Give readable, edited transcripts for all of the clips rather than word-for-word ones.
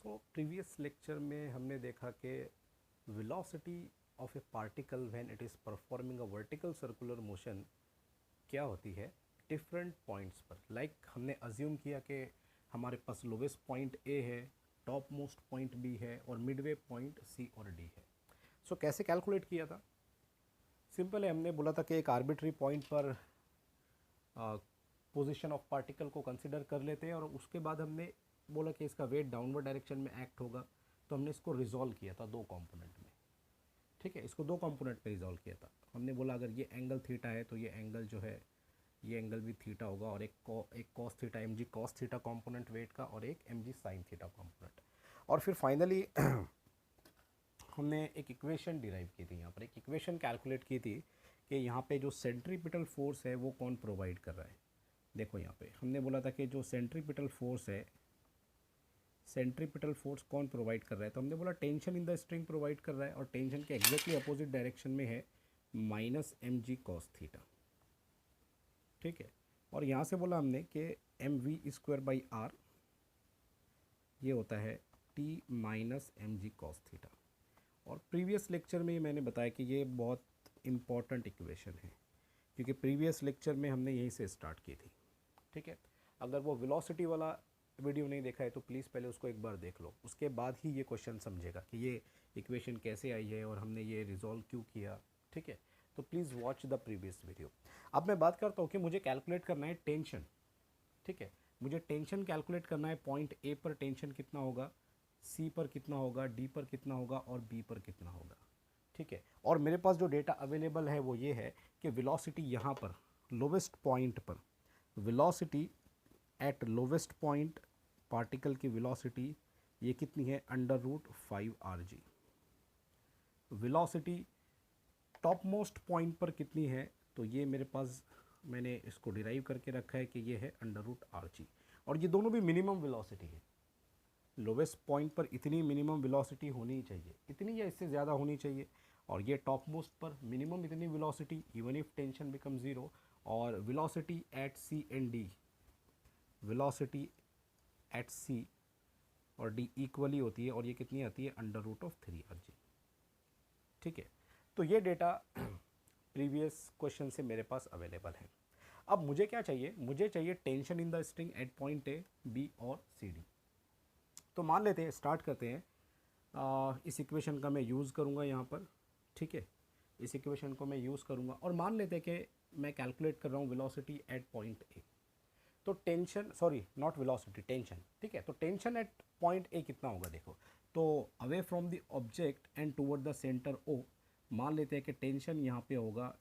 Previous lecture में हमने देखा कि velocity of A particle when it is performing a vertical circular motion क्या होती है डिफरेंट पॉइंट्स पर। हमने अज्यूम किया कि हमारे पास लोवेस्ट पॉइंट ए है, टॉप मोस्ट पॉइंट बी है और मिडवे पॉइंट सी और डी है। कैसे कैलकुलेट किया था? सिंपल है, हमने बोला था कि एक आर्बिट्री पॉइंट पर पोजीशन ऑफ पार्टिकल को कंसिडर कर लेते हैं और उसके बाद हमने बोला कि इसका वेट डाउनवर्ड डायरेक्शन में एक्ट होगा, तो हमने इसको रिजॉल्व किया था दो कंपोनेंट में। ठीक है, इसको दो कंपोनेंट में रिजॉल्व किया था। हमने बोला अगर ये एंगल थीटा है तो ये एंगल जो है ये एंगल भी थीटा होगा और एक cos theta M G cos theta component weight का और एक M G sine theta component. और फिर फाइनली हमने एक इक्वेशन डिराइव की थी, यहाँ पर एक इक्वेशन कैलकुलेट की थी कि यहाँ पे जो सेंट्रीपिटल फोर्स है वो कौन प्रोवाइड कर रहा है। देखो यहाँ पे हमने बोला था कि जो सेंट्रीपिटल फोर्स है, सेंट्रीपिटल फोर्स कौन प्रोवाइड कर रहा है, तो हमने बोला tension in the string provide कर रहा है और टेंशन के एग्जैक्टली अपोजिट डायरेक्शन में है minus M G cos theta. ठीक है, और यहाँ से बोला हमने कि M V square by R ये होता है T minus M G cos theta. और प्रीवियस लेक्चर में मैंने बताया कि ये बहुत इम्पॉर्टेंट इक्वेशन है क्योंकि प्रीवियस लेक्चर में हमने यहीं से स्टार्ट की थी। ठीक है, अगर वो वेलोसिटी वाला वीडियो नहीं देखा है तो प्लीज़ पहले उसको एक बार देख लो, उसके बाद ही ये क्वेश्चन समझेगा कि ये इक्वेशन कैसे आई है और हमने ये रिजॉल्व क्यों किया। ठीक है, तो please watch the previous video. अब मैं बात करता हूँ कि मुझे कैलकुलेट करना है टेंशन। ठीक है, मुझे टेंशन कैलकुलेट करना है। पॉइंट ए पर टेंशन कितना होगा, सी पर कितना होगा, डी पर कितना होगा और बी पर कितना होगा। ठीक है, और मेरे पास जो डेटा अवेलेबल है वो ये है कि वेलोसिटी यहाँ पर लोवेस्ट पॉइंट पर, velocity at lowest point particle की वेलोसिटी ये कितनी है, √5 r g। Velocity top most point पर कितनी है, तो ये मेरे पास मैंने इसको डिराइव करके रखा है कि ये है √r g। और ये दोनों भी मिनिमम वेलोसिटी है। लोवेस्ट पॉइंट पर इतनी मिनिमम वेलोसिटी होनी चाहिए, इतनी या इससे ज़्यादा होनी चाहिए, और ये टॉप मोस्ट पर मिनिमम इतनी velocity even if tension become zero. और velocity at C and D, velocity at C और डी इक्वली होती है और ये कितनी आती है, √3 r g। ठीक है, तो ये डेटा प्रीवियस क्वेश्चन से मेरे पास अवेलेबल है। अब मुझे क्या चाहिए, मुझे चाहिए tension in the string at point A, B और सी डी। तो मान लेते हैं, स्टार्ट करते हैं। इस इक्वेशन का मैं यूज़ करूँगा यहाँ पर। ठीक है, इस इक्वेशन को मैं यूज़ करूँगा और मान लेते हैं कि मैं कैलकुलेट कर रहा हूँ वेलोसिटी एट पॉइंट ए। तो tension, sorry not velocity, tension. ठीक है, तो टेंशन एट पॉइंट ए कितना होगा, देखो तो away from the object and toward the centre O, मान लेते हैं कि टेंशन यहाँ पे होगा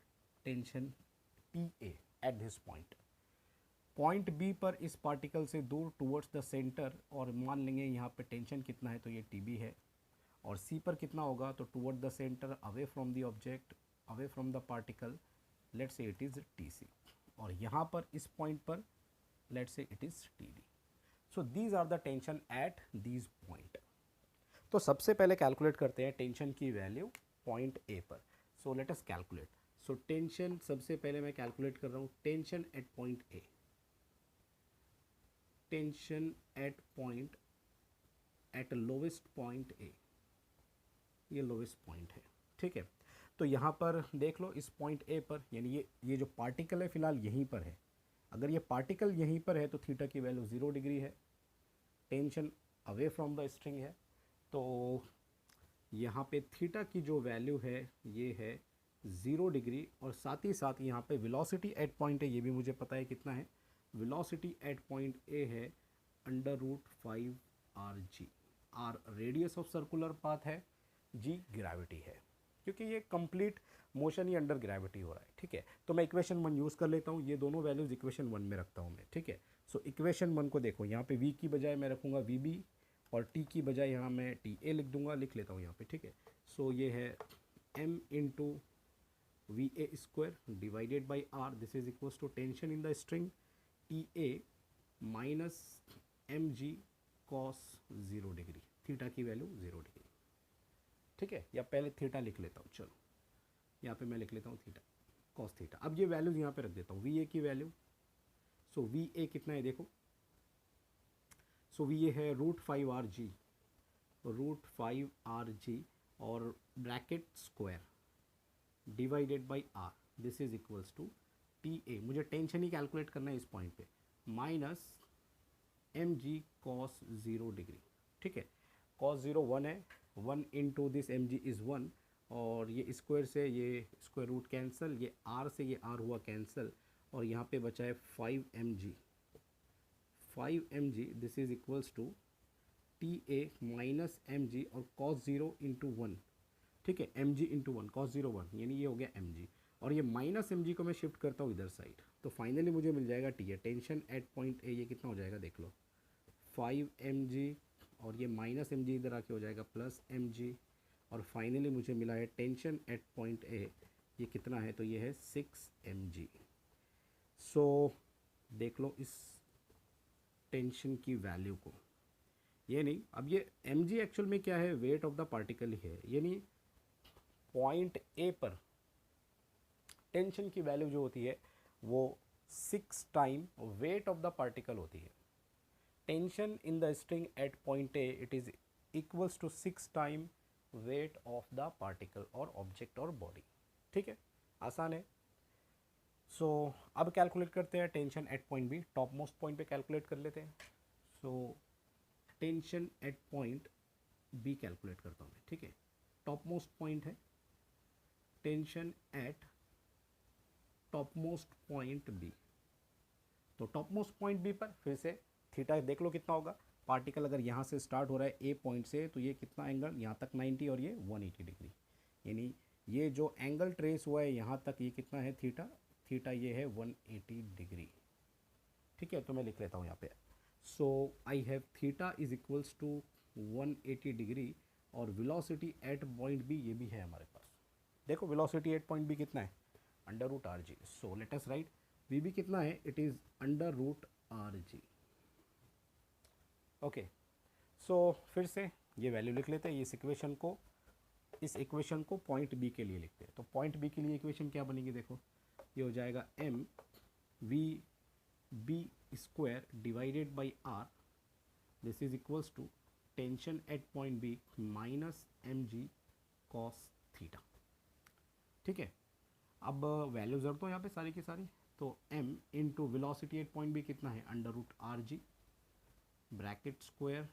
tension T A at this point. Point B पर इस पार्टिकल से दूर टूवर्ड्स द सेंटर, और मान लेंगे यहाँ पे टेंशन कितना है, तो ये टी बी है। और सी पर कितना होगा, तो toward the centre away from the object, away from the particle, let's say it is T C. और यहाँ पर इस पॉइंट पर let's say it is T D. So these are the tension at these point. तो सबसे पहले calculate करते हैं टेंशन की वैल्यू पॉइंट ए पर। So let us calculate. So tension सबसे पहले मैं कैलकुलेट कर रहा हूँ, tension at point A, tension at point at lowest point A, ये लोवेस्ट पॉइंट है। ठीक है, तो यहाँ पर देख लो इस पॉइंट ए पर, यानी ये जो पार्टिकल है फिलहाल यहीं पर है। अगर ये पार्टिकल यहीं पर है तो थीटा की वैल्यू 0 डिग्री है, tension away from the string है, तो यहाँ पे थीटा की जो वैल्यू है ये है 0 डिग्री। और साथ ही साथ यहाँ पे वेलोसिटी एट पॉइंट ए, ये भी मुझे पता है कितना है, वेलोसिटी एट पॉइंट ए है √5 r g। R radius of circular path है, जी ग्रेविटी है, क्योंकि ये कंप्लीट मोशन ही अंडर ग्रेविटी हो रहा है। ठीक है, तो मैं इक्वेशन 1 यूज़ कर लेता हूँ, ये दोनों वैल्यूज़ इक्वेशन 1 में रखता हूँ मैं। ठीक है, सो इक्वेशन 1 को देखो, यहाँ पे v की बजाय मैं रखूँगा vb और t की बजाय यहाँ मैं ta लिख दूँगा, लिख लेता हूँ यहाँ पे। ठीक है, सो ये है m into V A square divided by R, this is equals to tension in the string T A minus M G cos 0 degree, theta की वैल्यू 0 डिग्री। ठीक है, या पहले थीटा लिख लेता हूँ, चलो यहाँ पे मैं लिख लेता हूँ थीटा कॉस थीटा। अब ये वैल्यूज़ यहाँ पे रख देता हूँ, वी ए की वैल्यू। सो वी ए कितना है देखो, सो वी ए है √5 r g √5 RG और bracket square divided by R, this is equals to TA, मुझे टेंशन ही कैलकुलेट करना है इस पॉइंट पे, माइनस mg cos 0 डिग्री। ठीक है, cos 0 1 है, 1 इंटू दिस mg इज़ 1, और ये स्क्वायर से ये स्क्वायर रूट कैंसिल, ये r से ये r हुआ कैंसिल, और यहाँ पे बचा है 5 mg, this is equals to TA minus mg और cos 0 इंटू 1। ठीक है, mg इंटू 1, cos 0 1, यानी ये हो गया mg, और ये माइनस mg को मैं शिफ्ट करता हूँ इधर साइड, तो फाइनली मुझे मिल जाएगा TA, tension at point A, ये कितना हो जाएगा देख लो, 5 mg, और ये माइनस mg इधर आके हो जाएगा प्लस mg, और फाइनली मुझे मिला है टेंशन एट पॉइंट A, ये कितना है, तो ये है 6 mg। सो देख लो इस टेंशन की वैल्यू को, ये नहीं, अब ये mg एक्चुअल में क्या है, वेट ऑफ द पार्टिकल ही है, यानी पॉइंट A पर टेंशन की वैल्यू जो होती है वो 6 time weight of the particle होती है। Tension in the string at point A it is equals to 6 time weight of the particle और ऑब्जेक्ट और बॉडी। ठीक है, आसान है। सो अब कैलकुलेट करते हैं tension at point B, top most point पे कैलकुलेट कर लेते हैं। So tension at point B calculate करता हूँ मैं। ठीक है, टॉप मोस्ट पॉइंट है tension eight top most point B, तो टॉप मोस्ट पॉइंट B पर फिर से थीटा देख लो कितना होगा, पार्टिकल अगर यहाँ से स्टार्ट हो रहा है A पॉइंट से, तो ये कितना एंगल, यहाँ तक 90 और ये 180 डिग्री, यानी ये जो एंगल ट्रेस हुआ है यहाँ तक, ये कितना है थीटा, थीटा ये है 180 डिग्री। ठीक है, तो मैं लिख लेता हूँ यहाँ पे, so I have theta is equals to 180 degree, और वेलोसिटी एट पॉइंट B ये भी है हमारे पास। देखो वेलोसिटी एट पॉइंट B कितना है, under root RG। So let us write VB कितना है, it is under root RG। Okay, so फिर से ये वैल्यू लिख लेते हैं, इस इक्वेशन को पॉइंट B के लिए लिखते हैं। तो पॉइंट B के लिए इक्वेशन क्या बनेगी, देखो ये हो जाएगा MVB square divided by R, this is equals to tension at point B minus mg cos theta. ठीक है, अब वैल्यू जरूरत हो यहाँ पे सारी की सारी, तो m into velocity at point B कितना है, under root RG bracket square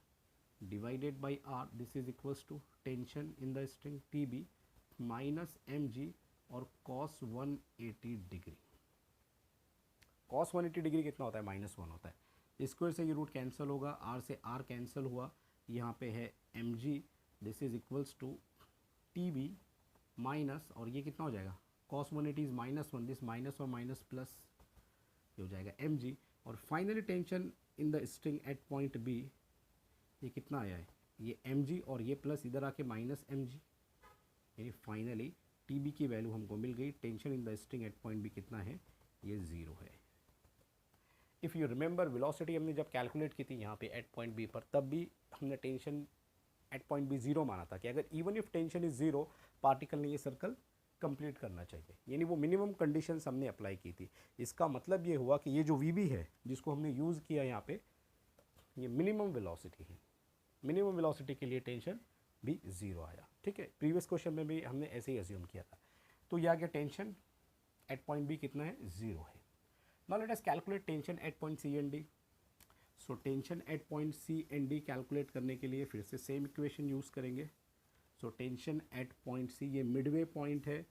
divided by R, this is equals to tension in the string TB minus mg और cos 180 डिग्री। cos 180 डिग्री कितना होता है, -1 होता है, स्क्वायर से ये रूट कैंसिल होगा, R से R कैंसिल हुआ, यहाँ पे है mg, this is equals to TB minus, और ये कितना हो जाएगा, cos 180 इज -1, दिस माइनस और माइनस प्लस, ये हो जाएगा mg, और finally tension in the string at point B ये कितना आया है, ये mg, और ये प्लस इधर आके माइनस mg, यानी फाइनली TB की वैल्यू हमको मिल गई, tension in the string at point B कितना है, ये 0 है। इफ़ यू रिमेंबर वेलोसिटी हमने जब कैलकुलेट की थी यहाँ पे एट पॉइंट B पर, तब भी हमने टेंशन एट पॉइंट B 0 माना था कि अगर even if tension is 0 particle ने ये सर्कल कंप्लीट करना चाहिए, यानी वो मिनिमम कंडीशंस हमने अप्लाई की थी। इसका मतलब ये हुआ कि ये जो VB है जिसको हमने यूज़ किया यहाँ पे, ये मिनिमम वेलोसिटी है, मिनिमम वेलोसिटी के लिए टेंशन भी 0 आया। ठीक है, प्रीवियस क्वेश्चन में भी हमने ऐसे ही अज्यूम किया था, तो ये आ गया टेंशन एट पॉइंट B कितना है, 0 है। Now let us calculate tension at point C and D। So tension at point C and D calculate करने के लिए फिर से सेम इक्वेशन यूज़ करेंगे। So tension at point C ये मिडवे पॉइंट है,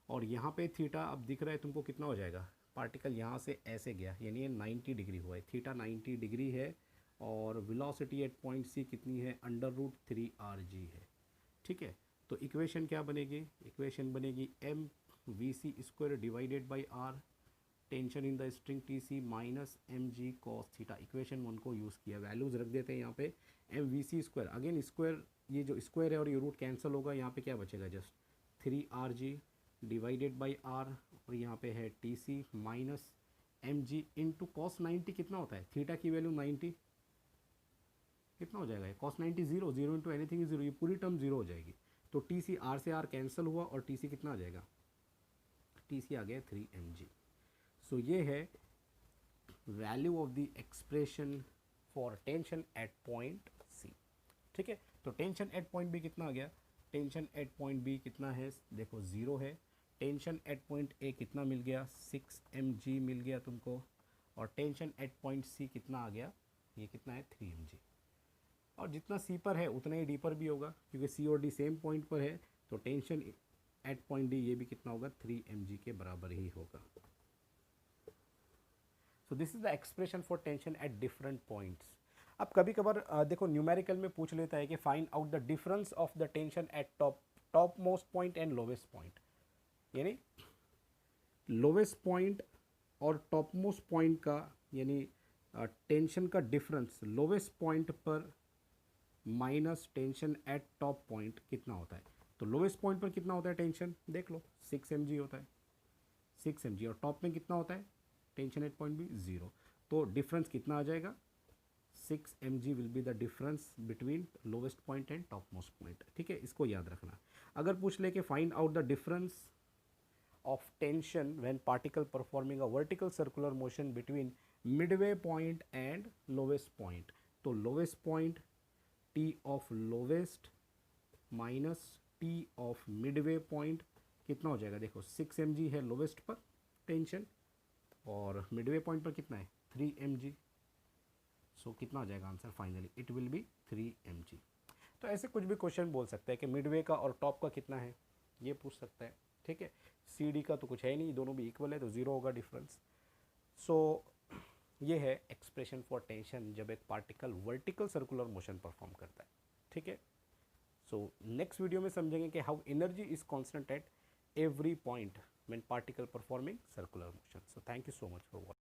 और यहाँ पे थीटा अब दिख रहा है तुमको कितना हो जाएगा, पार्टिकल यहाँ से ऐसे गया, यानी ये 90 डिग्री हुआ है, थीटा 90 डिग्री है, और वेलोसिटी एट पॉइंट C कितनी है, अंडर रूट 3 RG है। ठीक है, तो इक्वेशन क्या बनेगी, इक्वेशन बनेगी MVC square divided by R, tension in the string TC minus mg cos theta. Equation 1 को यूज़ किया, वैल्यूज़ रख देते हैं यहाँ पे, MVC स्क्वायर, अगेन स्क्वायर, ये जो स्क्वायर है और ये रूट कैंसिल होगा, यहाँ पे क्या बचेगा, just 3 RG divided by R, और यहाँ पे है TC minus mg into cos 90 कितना होता है, थीटा की वैल्यू 90 कितना हो जाएगा, cos 90 0, 0 इंटू एनीथिंग 0, ये पूरी टर्म 0 हो जाएगी, तो TC R से R कैंसिल हुआ, और TC कितना आ जाएगा, TC आ गया 3 mg। सो ये है value of the expression for tension at point C। ठीक है। तो टेंशन एट पॉइंट बी कितना आ गया, टेंशन एट पॉइंट बी कितना है, देखो 0 है। टेंशन एट पॉइंट ए कितना मिल गया, 6 mg मिल गया तुमको। और टेंशन एट पॉइंट सी कितना आ गया, ये कितना है 3 mg। और जितना सी पर है उतना ही डी पर भी होगा, क्योंकि सी और डी सेम पॉइंट पर है। तो टेंशन एट पॉइंट डी ये भी कितना होगा, 3 mg के बराबर ही होगा। So this is the expression for tension at different points. अब कभी कभार देखो न्यूमेरिकल में पूछ लेता है कि find out the difference of the tension eight top most point and lowest point, यानी लोवेस्ट पॉइंट और टॉप मोस्ट पॉइंट का, यानी टेंशन का डिफरेंस लोवेस्ट पॉइंट पर minus tension eight top point कितना होता है। तो लोवेस्ट पॉइंट पर कितना होता है टेंशन, देख लो 6 mg होता है, 6 mg। और टॉप में कितना होता है टेंशन एट पॉइंट भी 0। तो डिफरेंस कितना आ जाएगा, 6 mg will be the difference between lowest point and top most point. ठीक है, इसको याद रखना। अगर पूछ ले कि find out the difference of tension when particle performing a vertical circular motion between midway point and lowest point, तो lowest point T of lowest minus T of midway point कितना हो जाएगा, देखो 6 mg है lowest पर tension और midway point पर कितना है 3 mg। सो कितना हो जाएगा answer, finally it will be 3 mg। तो ऐसे कुछ भी क्वेश्चन बोल सकता है कि मिडवे का और टॉप का कितना है, ये पूछ सकता है। ठीक है, सी डी का तो कुछ है नहीं, दोनों भी इक्वल है तो 0 होगा डिफरेंस। सो ये है एक्सप्रेशन फॉर टेंशन जब एक particle vertical circular motion perform करता है। ठीक है, सो नेक्स्ट वीडियो में समझेंगे कि how energy is constant at every point when particle performing circular motion. So thank you so much for watching.